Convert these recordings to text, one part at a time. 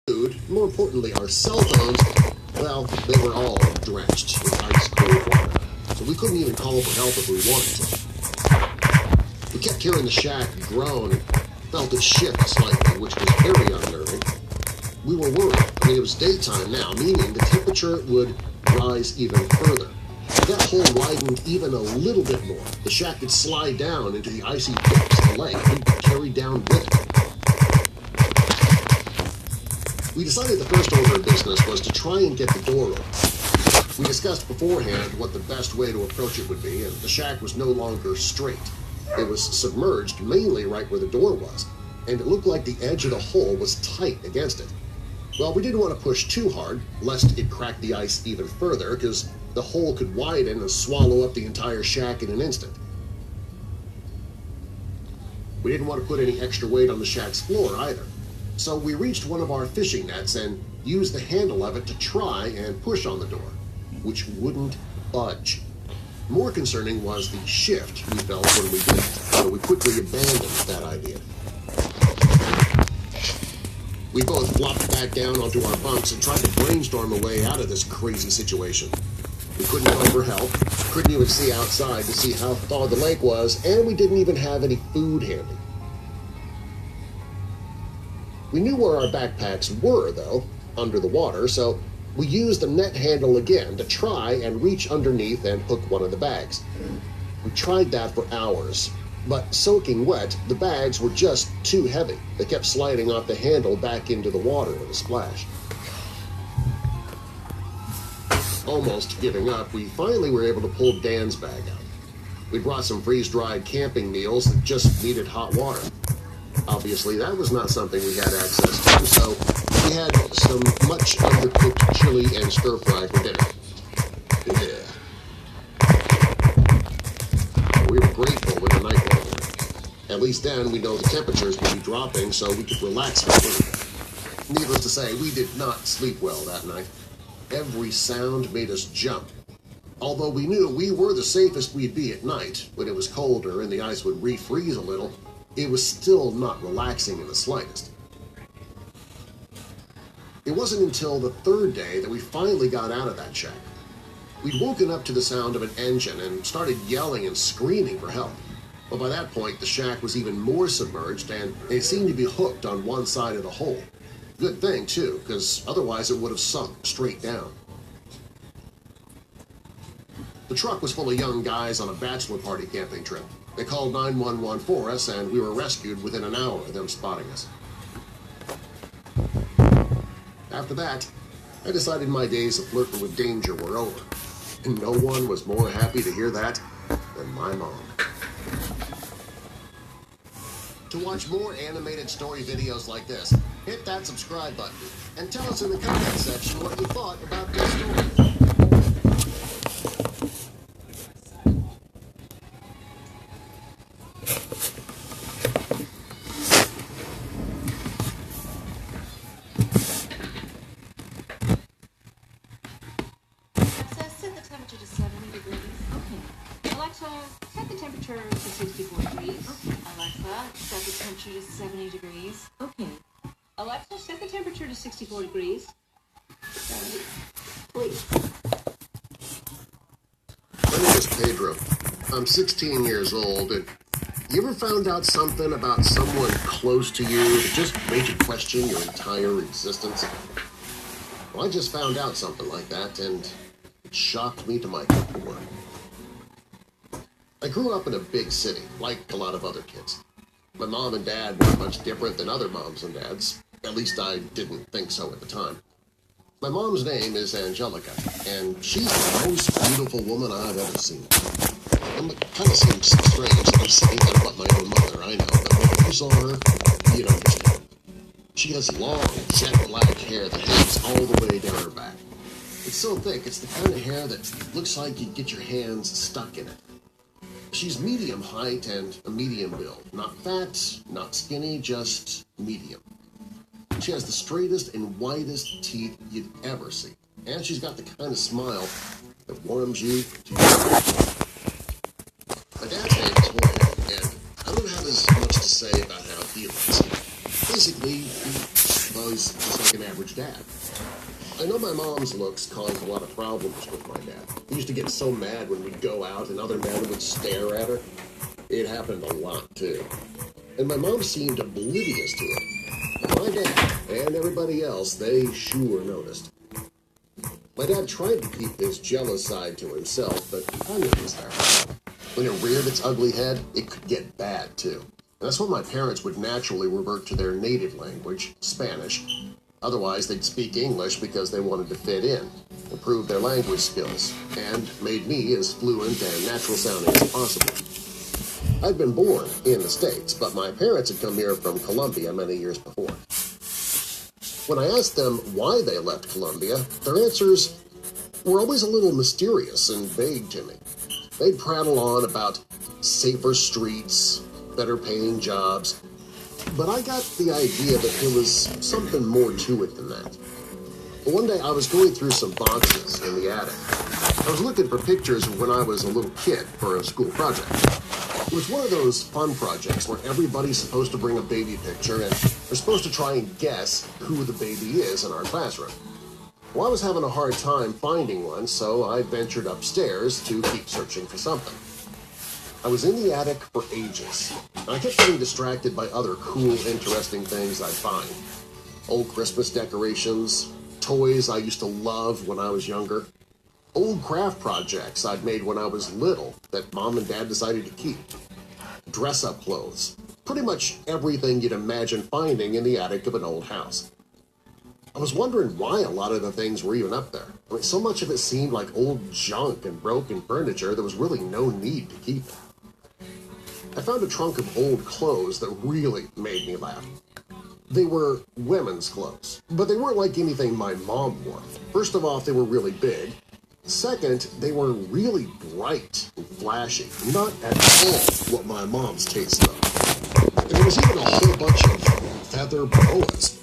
food, more importantly our cell phones, well, they were all drenched with ice cold water, so we couldn't even call for help if we wanted to. We kept hearing the shack groan and felt it shift slightly, which was very unnerving. We were worried. I mean, it was daytime now, meaning the temperature would rise even further. If that hole widened even a little bit more, the shack could slide down into the icy depths of the lake and be carried down with it. We decided the first order of business was to try and get the door open. We discussed beforehand what the best way to approach it would be, and the shack was no longer straight. It was submerged mainly right where the door was, and it looked like the edge of the hole was tight against it. Well, we didn't want to push too hard, lest it crack the ice even further, because the hole could widen and swallow up the entire shack in an instant. We didn't want to put any extra weight on the shack's floor either. So we reached one of our fishing nets and used the handle of it to try and push on the door, which wouldn't budge. More concerning was the shift we felt when we did it, so we quickly abandoned that idea. We both flopped back down onto our bunks and tried to brainstorm a way out of this crazy situation. We couldn't call for help, couldn't even see outside to see how far the lake was, and we didn't even have any food handy. We knew where our backpacks were, though, under the water, so we used the net handle again to try and reach underneath and hook one of the bags. We tried that for hours, but soaking wet, the bags were just too heavy. They kept sliding off the handle back into the water with a splash. Almost giving up, we finally were able to pull Dan's bag out. We brought some freeze-dried camping meals that just needed hot water. Obviously, that was not something we had access to, so we had some much undercooked chili and stir-fry for dinner. Yeah. We were grateful when the night was over. At least then we know the temperatures would be dropping, so we could relax for a little bit. Needless to say, we did not sleep well that night. Every sound made us jump. Although we knew we were the safest we'd be at night, when it was colder and the ice would refreeze a little, it was still not relaxing in the slightest. It wasn't until the third day that we finally got out of that shack. We'd woken up to the sound of an engine and started yelling and screaming for help. But by that point, the shack was even more submerged and it seemed to be hooked on one side of the hole. Good thing, too, because otherwise it would have sunk straight down. The truck was full of young guys on a bachelor party camping trip. They called 911 for us, and we were rescued within an hour of them spotting us. After that, I decided my days of flirting with danger were over, and no one was more happy to hear that than my mom. To watch more animated story videos like this, hit that subscribe button, and tell us in the comment section what you thought about this story. Set the temperature to 64 degrees. Okay. Alexa, set the temperature to 70 degrees. Okay. Alexa, set the temperature to 64 degrees. 70. Please. My name is Pedro. I'm 16 years old, and you ever found out something about someone close to you that just made you question your entire existence? Well, I just found out something like that, and it shocked me to my core. I grew up in a big city, like a lot of other kids. My mom and dad weren't much different than other moms and dads. At least I didn't think so at the time. My mom's name is Angelica, and she's the most beautiful woman I've ever seen. It kind of seems strange that I'm saying that about my own mother, I know, but when you saw her, you'd understand. She has long, jet black hair that hangs all the way down her back. It's so thick, it's the kind of hair that looks like you'd get your hands stuck in it. She's medium height and a medium build. Not fat, not skinny, just medium. She has the straightest and whitest teeth you'd ever see. And she's got the kind of smile that warms you to your heart. My dad's name is Jorge, and I don't have as much to say about how he looks. Basically, he's just like an average dad. I know my mom's looks caused a lot of problems with my dad. He used to get so mad when we'd go out and other men would stare at her. It happened a lot, too. And my mom seemed oblivious to it. But my dad and everybody else, they sure noticed. My dad tried to keep his jealous side to himself, but I knew it was there. When it reared its ugly head, it could get bad, too. And that's when my parents would naturally revert to their native language, Spanish. Otherwise, they'd speak English because they wanted to fit in, improve their language skills, and made me as fluent and natural-sounding as possible. I'd been born in the States, but my parents had come here from Colombia many years before. When I asked them why they left Colombia, their answers were always a little mysterious and vague to me. They'd prattle on about safer streets, better-paying jobs, but I got the idea that there was something more to it than that. One day I was going through some boxes in the attic. I was looking for pictures of when I was a little kid for a school project. It was one of those fun projects where everybody's supposed to bring a baby picture and they're supposed to try and guess who the baby is in our classroom. Well, I was having a hard time finding one, so I ventured upstairs to keep searching for something. I was in the attic for ages, and I kept getting distracted by other cool, interesting things I'd find. Old Christmas decorations, toys I used to love when I was younger, old craft projects I'd made when I was little that Mom and Dad decided to keep, dress-up clothes, pretty much everything you'd imagine finding in the attic of an old house. I was wondering why a lot of the things were even up there. I mean, so much of it seemed like old junk and broken furniture, there was really no need to keep it. I found a trunk of old clothes that really made me laugh. They were women's clothes, but they weren't like anything my mom wore. First of all, they were really big. Second, they were really bright and flashy, not at all what my mom's taste of. And there was even a whole bunch of feather boas.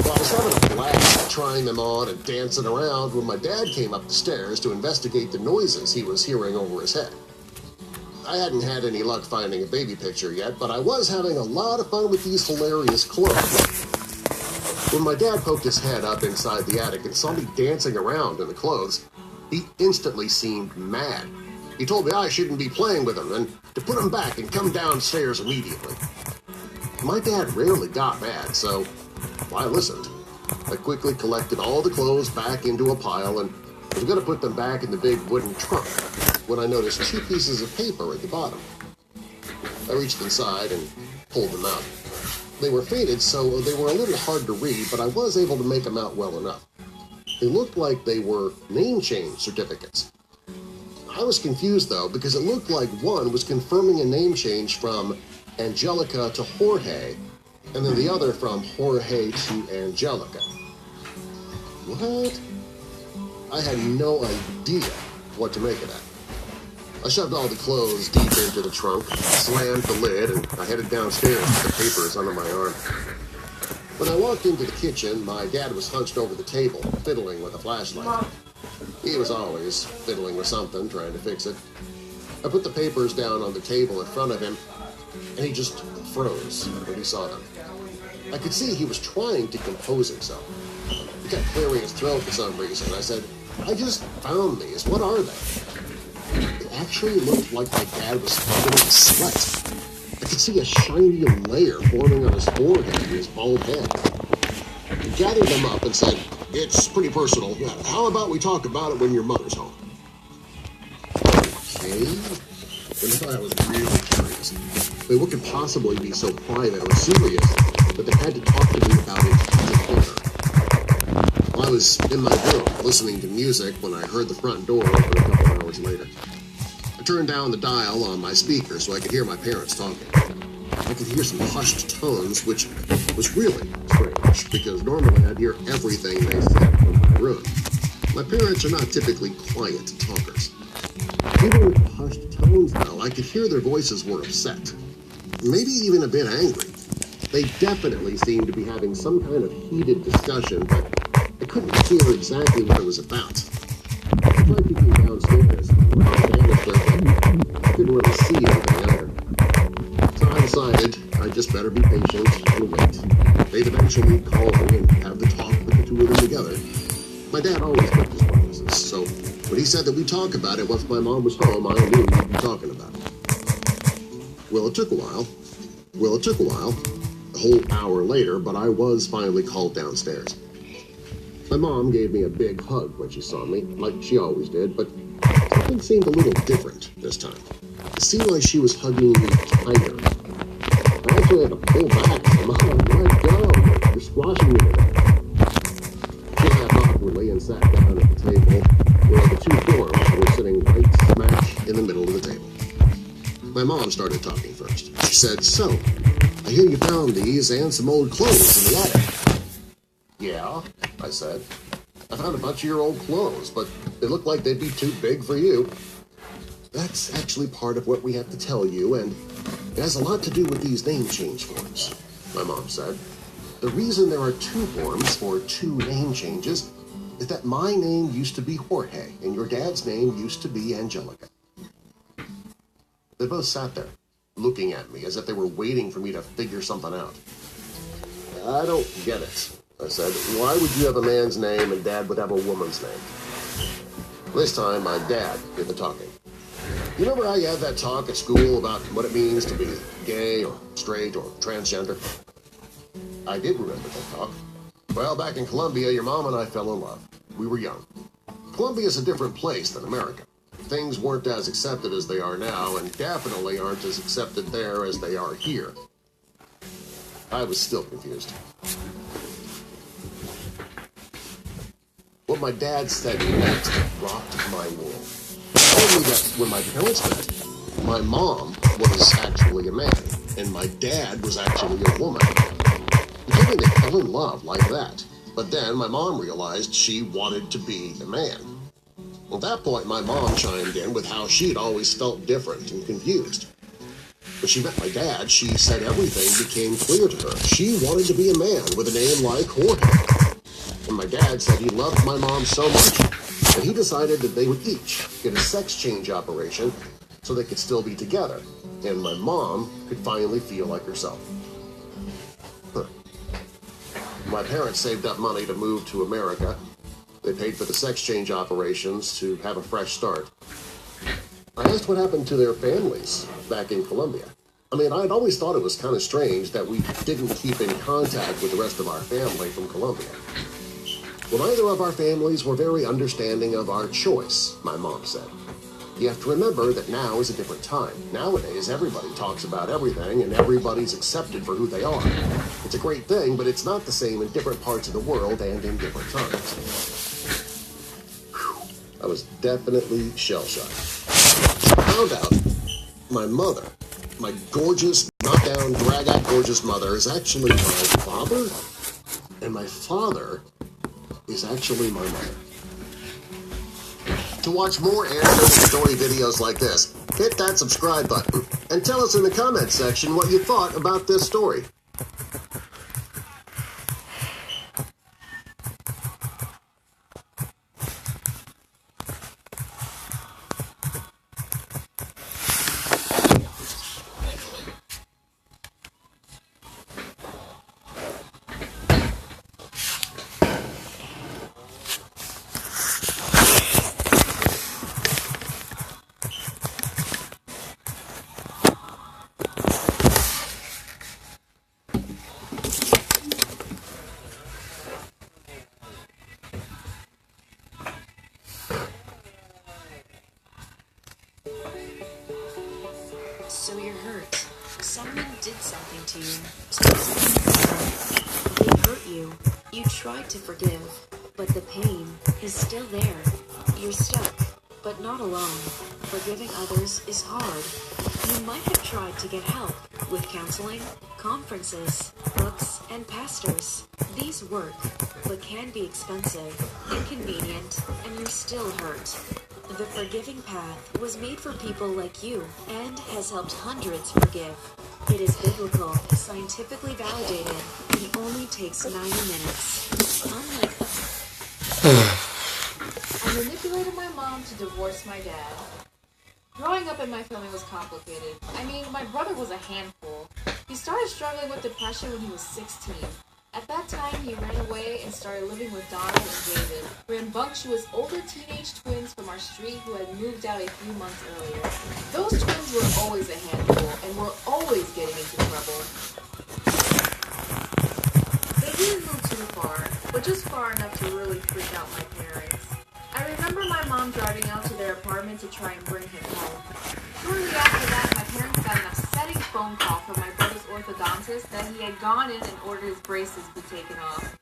Well, I was having a blast trying them on and dancing around when my dad came up the stairs to investigate the noises he was hearing over his head. I hadn't had any luck finding a baby picture yet, but I was having a lot of fun with these hilarious clothes. When my dad poked his head up inside the attic and saw me dancing around in the clothes, he instantly seemed mad. He told me I shouldn't be playing with them and to put them back and come downstairs immediately. My dad rarely got mad, so I listened. I quickly collected all the clothes back into a pile and was going to put them back in the big wooden trunk when I noticed 2 pieces of paper at the bottom. I reached inside and pulled them out. They were faded, so they were a little hard to read, but I was able to make them out well enough. They looked like they were name change certificates. I was confused, though, because it looked like one was confirming a name change from Angelica to Jorge, and then the other from Jorge to Angelica. What? I had no idea what to make of that. I shoved all the clothes deep into the trunk, slammed the lid, and I headed downstairs with the papers under my arm. When I walked into the kitchen, my dad was hunched over the table, fiddling with a flashlight. He was always fiddling with something, trying to fix it. I put the papers down on the table in front of him, and he just froze when he saw them. I could see he was trying to compose himself. He kept clearing his throat for some reason. I said, "I just found these. What are they?" It actually looked like my dad was covered in sweat. I could see a shiny layer forming on his forehead and his bald head. He gathered them up and said, "It's pretty personal. How about we talk about it when your mother's home?" Okay. And now I was really curious. I mean, what could possibly be so private or serious that they had to talk to me about it together? Well, I was in my room listening to music when I heard the front door open a couple hours later. I turned down the dial on my speaker so I could hear my parents talking. I could hear some hushed tones, which was really strange, because normally I'd hear everything they said from my room. My parents are not typically quiet talkers. Even with the hushed tones, though, I could hear their voices were upset. Maybe even a bit angry. They definitely seemed to be having some kind of heated discussion, but I couldn't hear exactly what it was about. I tried to go downstairs, I couldn't really see anything either. So I decided I just better be patient and wait. They'd eventually call me and have the talk with the two of them together. My dad always kept his promises, so when he said that we'd talk about it once my mom was home, I knew we'd be talking about it. Well, it took a while, a whole hour later, but I was finally called downstairs. My mom gave me a big hug when she saw me, like she always did, but something seemed a little different this time. It seemed like she was hugging me tighter. I actually had to pull back. Mom, let go. You're squashing me today. She laughed awkwardly and sat down at the table where the two forms were sitting right smack in the middle of the table. My mom started talking first. She said, "So, I hear you found these and some old clothes in the attic." "Yeah," I said. "I found a bunch of your old clothes, but they look like they'd be too big for you." "That's actually part of what we have to tell you, and it has a lot to do with these name change forms," my mom said. "The reason there are two forms for two name changes is that my name used to be Jorge, and your dad's name used to be Angelica." They both sat there, looking at me as if they were waiting for me to figure something out. "I don't get it," I said. "Why would you have a man's name and Dad would have a woman's name?" This time, my dad did the talking. "You remember how you had that talk at school about what it means to be gay or straight or transgender?" I did remember that talk. "Well, back in Colombia, your mom and I fell in love. We were young. Colombia's a different place than America. Things weren't as accepted as they are now, and definitely aren't as accepted there as they are here." I was still confused. What my dad said next rocked my world. He told me that when my parents met, my mom was actually a man, and my dad was actually a woman. He told me they fell in love like that, but then my mom realized she wanted to be a man. At that point, my mom chimed in with how she'd always felt different and confused. When she met my dad, she said everything became clear to her. She wanted to be a man with a name like Jorge. And my dad said he loved my mom so much that he decided that they would each get a sex change operation so they could still be together, and my mom could finally feel like herself. My parents saved up money to move to America. They paid for the sex change operations to have a fresh start. I asked what happened to their families back in Colombia. I mean, I'd always thought it was kind of strange that we didn't keep in contact with the rest of our family from Colombia. Well, neither of our families were very understanding of our choice, my mom said. You have to remember that now is a different time. Nowadays, everybody talks about everything, and everybody's accepted for who they are. It's a great thing, but it's not the same in different parts of the world and in different times. I was definitely shell-shocked. I found out my mother, my gorgeous, knockdown, drag-out gorgeous mother, is actually my father, and my father is actually my mother. To watch more animated story videos like this, hit that subscribe button and tell us in the comments section what you thought about this story. So you're hurt. Someone did something to you. They hurt you. You tried to forgive, but the pain is still there. You're stuck, but not alone. Forgiving others is hard. You might have tried to get help with counseling, conferences, books, and pastors. These work, but can be expensive, inconvenient, and you're still hurt. The Forgiving Path was made for people like you and has helped hundreds forgive. It is biblical, scientifically validated, and only takes 90 minutes. Unlike I manipulated my mom to divorce my dad. Growing up in my family was complicated. I mean, my brother was a handful. He started struggling with depression when he was 16. At that time, he ran away and started living with Donald and David, rambunctious older teenage twins from our street who had moved out a few months earlier. Those twins were always a handful and were always getting into trouble. They didn't move too far, but just far enough to really freak out my parents. I remember my mom driving out to their apartment to try and bring him home. Shortly after that, my parents got an upsetting phone call from my brother's orthodontist that he had gone in and ordered his braces be taken off.